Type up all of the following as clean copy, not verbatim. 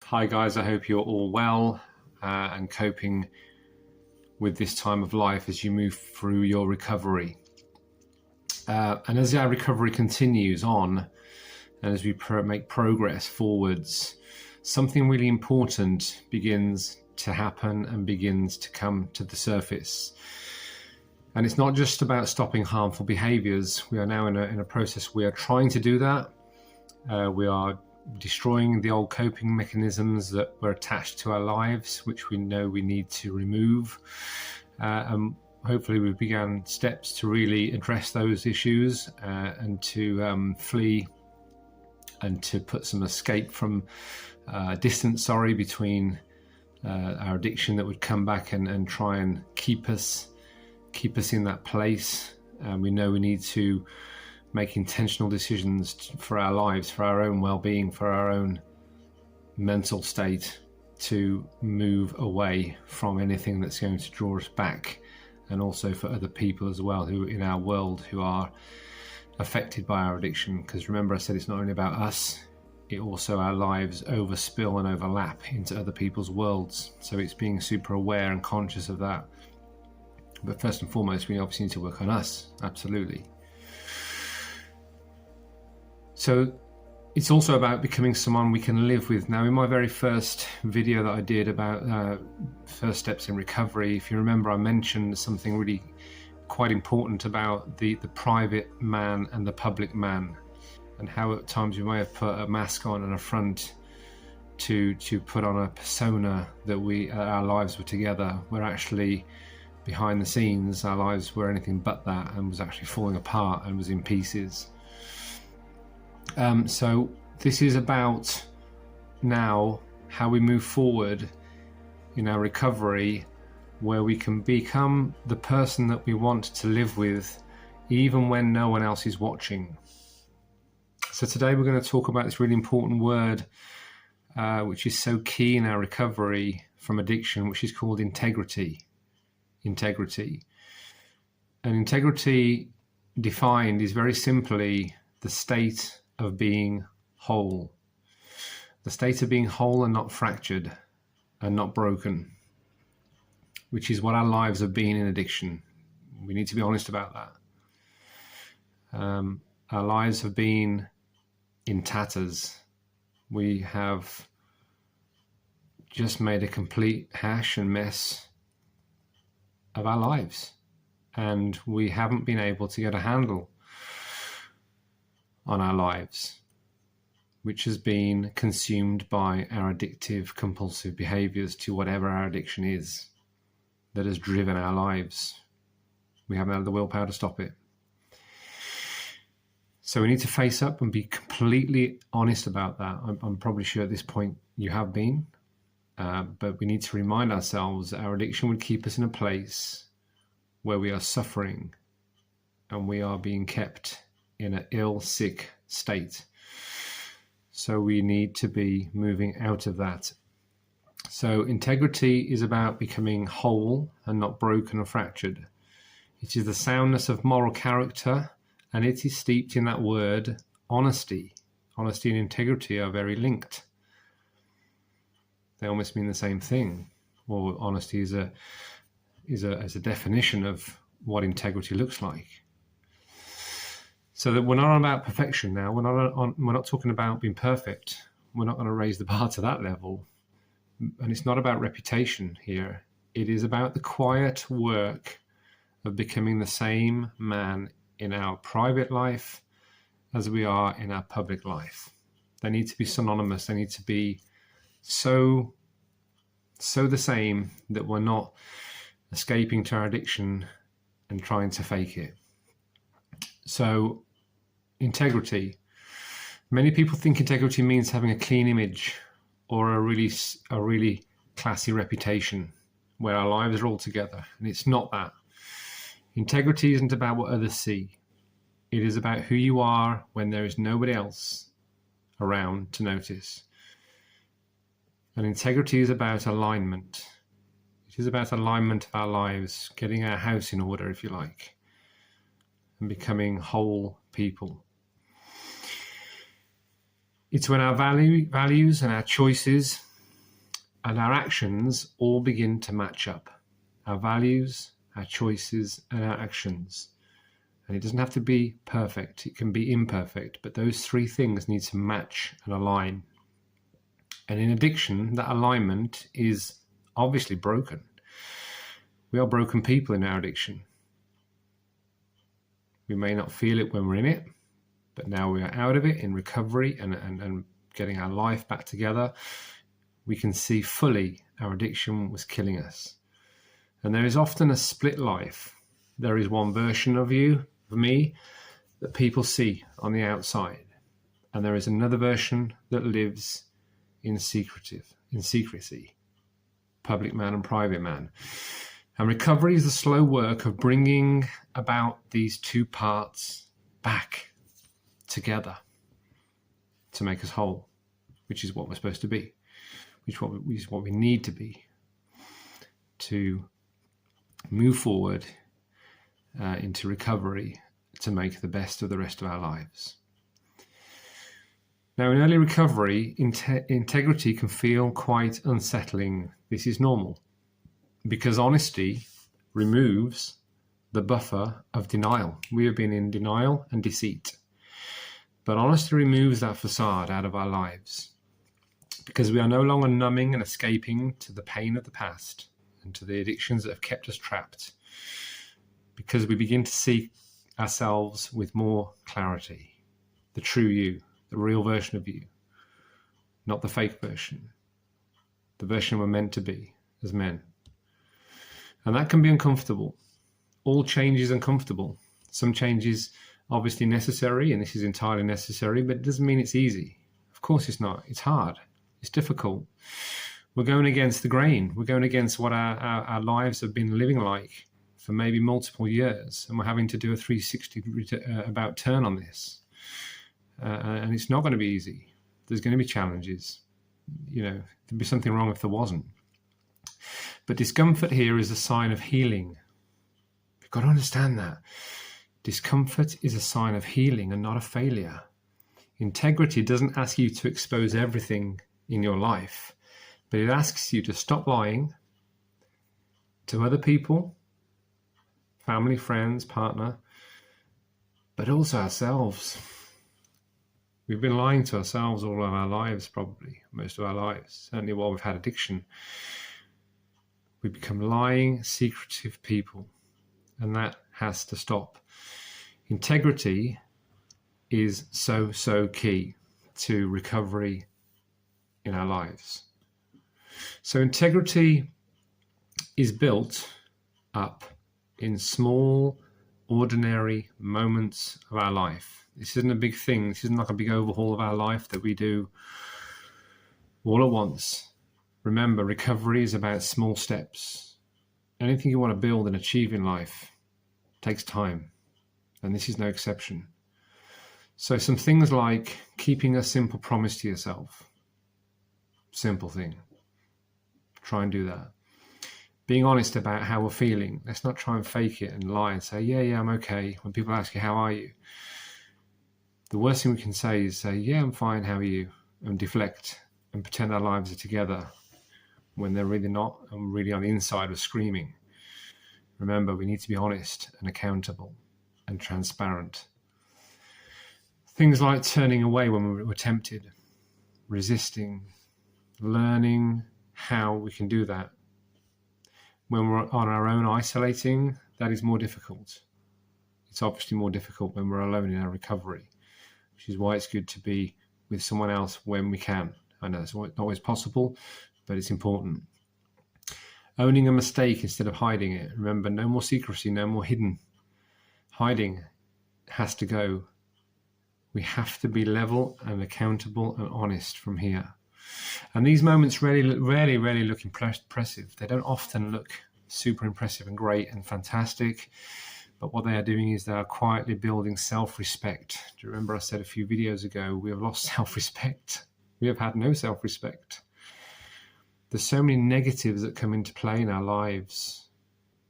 Hi guys, I hope you're all well and coping with this time of life as you move through your recovery. And as our recovery continues on, and as we make progress forwards, something really important begins to happen and begins to come to the surface. And it's not just about stopping harmful behaviors. We are now in a process, we are trying to do that. We are destroying the old coping mechanisms that were attached to our lives, which we know we need to remove. And hopefully we've begun steps to really address those issues and to flee and to put some escape from distance, between our addiction that would come back and try and keep us in that place. And we know we need to make intentional decisions for our lives, for our own well-being, for our own mental state, to move away from anything that's going to draw us back, and also for other people as well who in our world who are affected by our addiction. Because remember, I said it's not only about us, it also our lives overspill and overlap into other people's worlds. So it's being super aware and conscious of that. But first and foremost, we obviously need to work on us, absolutely. So it's also about becoming someone we can live with. Now, in my very first video that I did about first steps in recovery, if you remember, I mentioned something really quite important about the private man and the public man, and how at times we may have put a mask on and a front to put on a persona that our lives were together, where actually behind the scenes our lives were anything but that, and was actually falling apart and was in pieces. So this is about now how we move forward in our recovery, where we can become the person that we want to live with, even when no one else is watching. So today we're going to talk about this really important word, which is so key in our recovery from addiction, which is called integrity. Integrity. And integrity defined is very simply the state of being whole. The state of being whole and not fractured and not broken, which is what our lives have been in addiction. We need to be honest about that. Our lives have been in tatters. We have just made a complete hash and mess of our lives, and we haven't been able to get a handle on our lives, which has been consumed by our addictive compulsive behaviors to whatever our addiction is that has driven our lives. We haven't had the willpower to stop it. So we need to face up and be completely honest about that. I'm probably sure at this point you have been, but we need to remind ourselves that our addiction would keep us in a place where we are suffering and we are being kept in an ill, sick state. So we need to be moving out of that. So integrity is about becoming whole and not broken or fractured. It is the soundness of moral character, and it is steeped in that word honesty. Honesty and integrity are very linked. They almost mean the same thing. Well, honesty is a definition of what integrity looks like. So that we're not about perfection now. We're not talking about being perfect. We're not going to raise the bar to that level. And it's not about reputation here. It is about the quiet work of becoming the same man in our private life as we are in our public life. They need to be synonymous. They need to be so the same that we're not escaping to our addiction and trying to fake it. So integrity. Many people think integrity means having a clean image or a really classy reputation where our lives are all together. And it's not that. Integrity isn't about what others see. It is about who you are when there is nobody else around to notice. And integrity is about alignment. It is about alignment of our lives, getting our house in order, if you like, and becoming whole people. It's when our values and our choices and our actions all begin to match up. Our values, our choices, and our actions. And it doesn't have to be perfect. It can be imperfect, but those three things need to match and align. And in addiction, that alignment is obviously broken. We are broken people in our addiction. We may not feel it when we're in it, but now we are out of it in recovery and getting our life back together. We can see fully our addiction was killing us. And there is often a split life. There is one version of you, of me, that people see on the outside. And there is another version that lives in secrecy, public man and private man. And recovery is the slow work of bringing about these two parts back together to make us whole, which is what we're supposed to be, which is what we need to be to move forward into recovery to make the best of the rest of our lives. Now, in early recovery, integrity can feel quite unsettling. This is normal because honesty removes the buffer of denial. We have been in denial and deceit. But honesty removes that facade out of our lives because we are no longer numbing and escaping to the pain of the past and to the addictions that have kept us trapped, because we begin to see ourselves with more clarity, the true you, the real version of you, not the fake version, the version we're meant to be as men. And that can be uncomfortable. All change is uncomfortable. Some change is obviously necessary, and this is entirely necessary, but it doesn't mean it's easy. Of course it's not. It's hard. It's difficult. We're going against the grain. We're going against what our lives have been living like for maybe multiple years, and we're having to do a 360 about turn on this. And it's not going to be easy. There's going to be challenges. You know, there'd be something wrong if there wasn't. But discomfort here is a sign of healing. You've got to understand that. Discomfort is a sign of healing and not a failure. Integrity doesn't ask you to expose everything in your life, but it asks you to stop lying to other people, family, friends, partner, but also ourselves. We've been lying to ourselves all of our lives, probably, most of our lives, certainly while we've had addiction. We become lying, secretive people, and that has to stop. Integrity is so key to recovery in our lives. So integrity is built up in small, ordinary moments of our life. This isn't a big thing. This isn't like a big overhaul of our life that we do all at once. Remember, recovery is about small steps. Anything you want to build and achieve in life takes time, and this is no exception. So some things like keeping a simple promise to yourself. Simple thing. Try and do that. Being honest about how we're feeling. Let's not try and fake it and lie and say, yeah, I'm okay. When people ask you, how are you? The worst thing we can say is say, yeah, I'm fine, how are you? And deflect and pretend our lives are together when they're really not, and really on the inside we're screaming. Remember, we need to be honest and accountable and transparent. Things like turning away when we're tempted, resisting, learning how we can do that. When we're on our own isolating, that is more difficult. It's obviously more difficult when we're alone in our recovery, which is why it's good to be with someone else when we can. I know it's not always possible, but it's important. Owning a mistake instead of hiding it. Remember, no more secrecy, no more hidden. Hiding has to go. We have to be level and accountable and honest from here. And these moments rarely look impressive. They don't often look super impressive and great and fantastic. But what they are doing is they are quietly building self-respect. Do you remember I said a few videos ago, we have lost self-respect. We have had no self-respect. There's so many negatives that come into play in our lives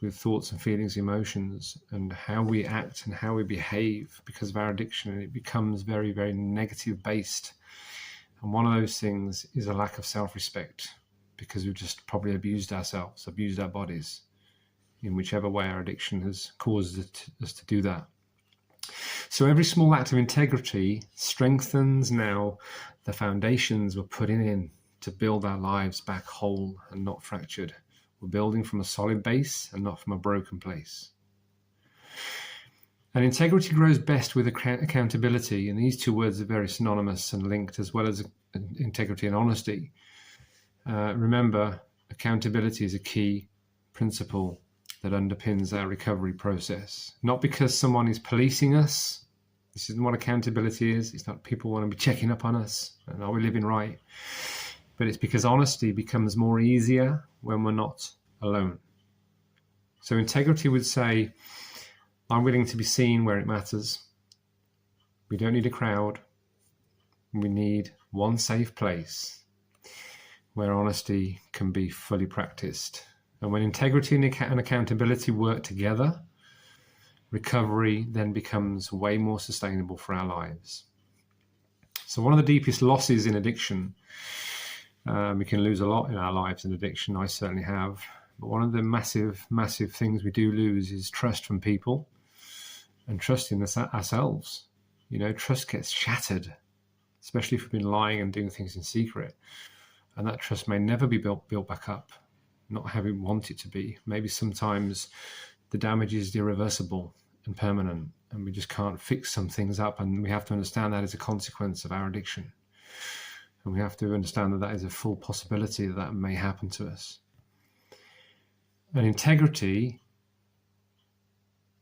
with thoughts and feelings, emotions, and how we act and how we behave because of our addiction. And it becomes very, very negative based. And one of those things is a lack of self-respect. because we've just probably abused ourselves, abused our bodies, in whichever way our addiction has caused us to do that. So every small act of integrity strengthens now the foundations we're putting in to build our lives back whole and not fractured. We're building from a solid base and not from a broken place. And integrity grows best with accountability, and these two words are very synonymous and linked, as well as integrity and honesty. Remember, accountability is a key principle that underpins our recovery process. Not because someone is policing us. This isn't what accountability is. It's not people want to be checking up on us and are we living right? But it's because honesty becomes more easier when we're not alone. So integrity would say, I'm willing to be seen where it matters. We don't need a crowd. We need one safe place where honesty can be fully practiced. And when integrity and accountability work together, recovery then becomes way more sustainable for our lives. So one of the deepest losses in addiction, we can lose a lot in our lives in addiction, I certainly have, but one of the massive things we do lose is trust from people and trust in ourselves. You know, trust gets shattered, especially if we've been lying and doing things in secret. And that trust may never be built back up, not how we want it to be. Maybe sometimes the damage is irreversible and permanent, and we just can't fix some things up, and we have to understand that as a consequence of our addiction. And we have to understand that that is a full possibility that may happen to us. And integrity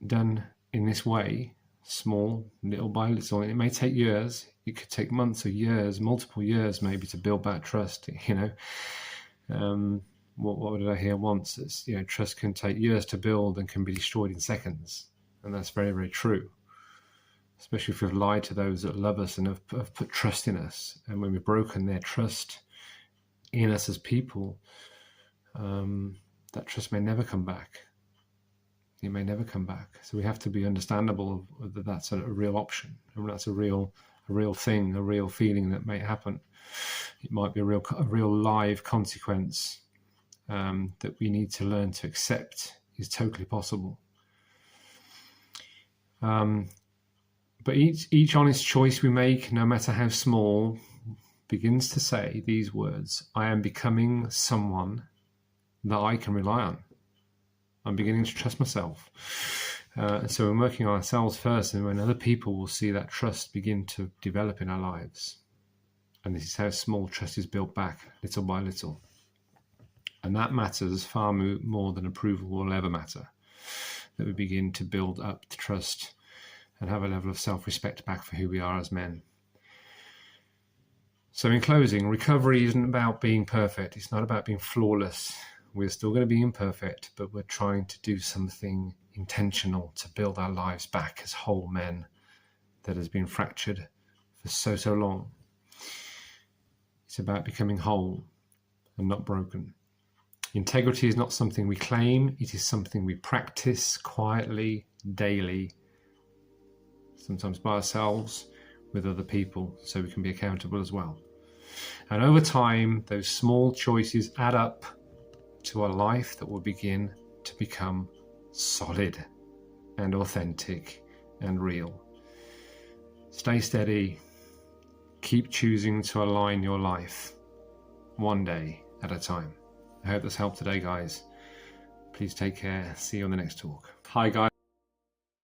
done in this way, small, little by little, and it may take years, it could take months or years, multiple years maybe, to build back trust, you know. What did I hear once? It's, you know, trust can take years to build and can be destroyed in seconds. And that's very, very true. Especially if we've lied to those that love us and have put trust in us. And when we've broken their trust in us as people, that trust may never come back. It may never come back. So we have to be understandable that that's a real option. And that's a real thing, a real feeling that may happen. It might be a real live consequence that we need to learn to accept is totally possible. But each honest choice we make, no matter how small, begins to say these words: I am becoming someone that I can rely on. I'm beginning to trust myself. And so we're working on ourselves first, and when other people will see that trust begin to develop in our lives. And this is how small trust is built back, little by little. And that matters far more than approval will ever matter. That we begin to build up the trust and have a level of self-respect back for who we are as men. So in closing, recovery isn't about being perfect. It's not about being flawless. We're still going to be imperfect, but we're trying to do something intentional to build our lives back as whole men that has been fractured for so long. It's about becoming whole and not broken. Integrity is not something we claim, it is something we practice quietly, daily, sometimes by ourselves, with other people, so we can be accountable as well. And over time, those small choices add up to a life that will begin to become solid and authentic and real. Stay steady, keep choosing to align your life one day at a time. I hope this helped today, guys. Please take care. See you on the next talk. Hi, guys.